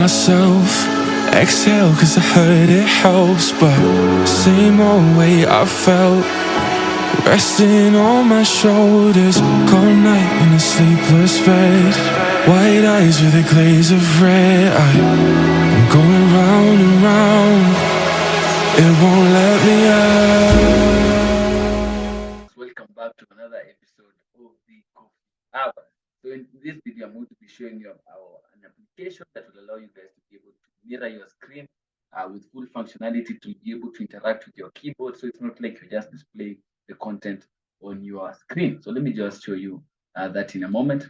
myself. Exhale cause I heard it helps, but same old way I felt, resting on my shoulders. Cold night in a sleepless bed, white eyes with a glaze of red. I'm going round and round, it won't let me out. Welcome back to another episode of the Coffee Hour. So in this video, I'm going to be showing you an application that will allow you guys to be able to mirror your screen with full functionality to be able to interact with your keyboard. So it's not like you just display the content on your screen. So let me just show you that in a moment.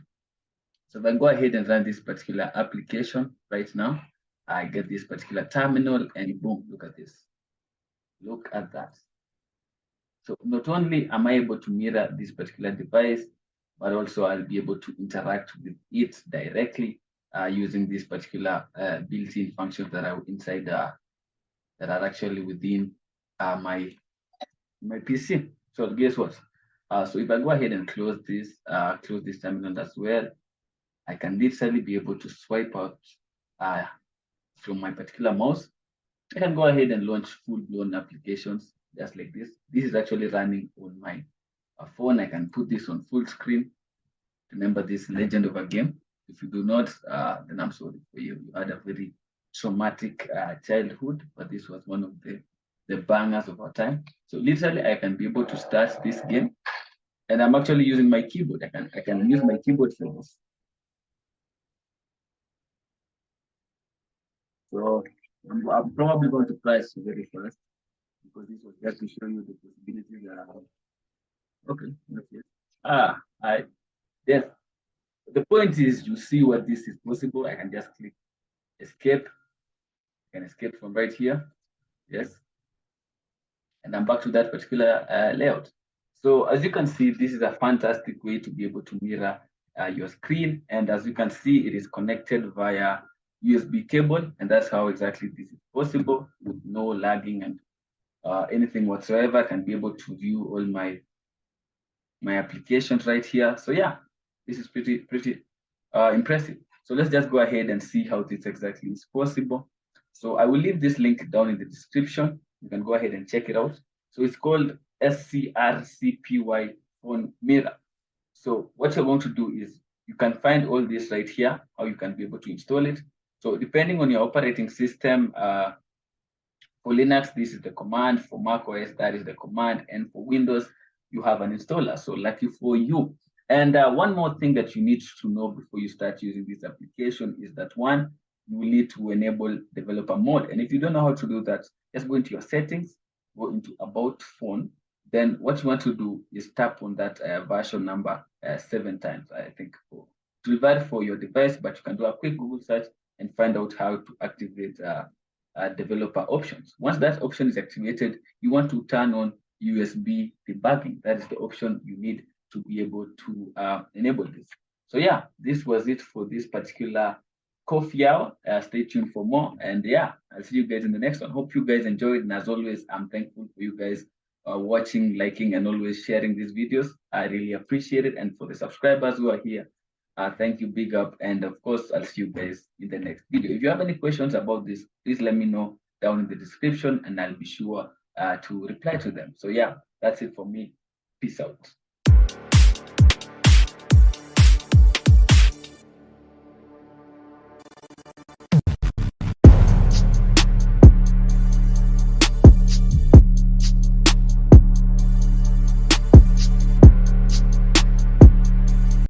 So if I go ahead and run this particular application right now, I get this particular terminal and boom, look at this. Look at that. So not only am I able to mirror this particular device, but also I'll be able to interact with it directly using this particular built-in functions that are inside that are actually within my PC. So guess what? So if I go ahead and close this terminal as well, I can literally be able to swipe out from my particular mouse. I can go ahead and launch full-blown applications just like this. This is actually running on my phone. I can put this on full screen. Remember this legend of a game. If you do not, then I'm sorry for you. You had a very traumatic childhood, but this was one of the bangers of our time. So literally, I can be able to start this game, and I'm actually using my keyboard. I can use my keyboard for this. So I'm probably going to press very fast because this was just to show you the possibilities that are. Okay, that's it. I yes. The point is, you see what this is possible. I can just click escape. I can escape from right here. Yes, and I'm back to that particular layout. So as you can see, this is a fantastic way to be able to mirror your screen. And as you can see, it is connected via USB cable, and that's how exactly this is possible with no lagging and anything whatsoever. I can be able to view all my applications right here. So yeah, this is pretty impressive. So let's just go ahead and see how this exactly is possible. So I will leave this link down in the description. You can go ahead and check it out. So it's called SCRCPY Phone Mirror. So what you're going to do is you can find all this right here, how you can be able to install it. So depending on your operating system, for Linux, this is the command. For Mac OS, that is the command. And for Windows, you have an installer. So lucky for you. And one more thing that you need to know before you start using this application is that one, you will need to enable developer mode. And if you don't know how to do that, just go into your settings, go into about phone. Then what you want to do is tap on that version number 7 times, I think, to valid for your device. But you can do a quick Google search and find out how to activate developer options. Once that option is activated, you want to turn on USB debugging. That is the option you need to be able to enable this. So yeah, this was it for this particular coffee hour. Stay tuned for more. And yeah, I'll see you guys in the next one. Hope you guys enjoyed. And as always, I'm thankful for you guys watching, liking, and always sharing these videos. I really appreciate it. And for the subscribers who are here, thank you, big up. And of course, I'll see you guys in the next video. If you have any questions about this, please let me know down in the description and I'll be sure to reply to them. So yeah, that's it for me. Peace out.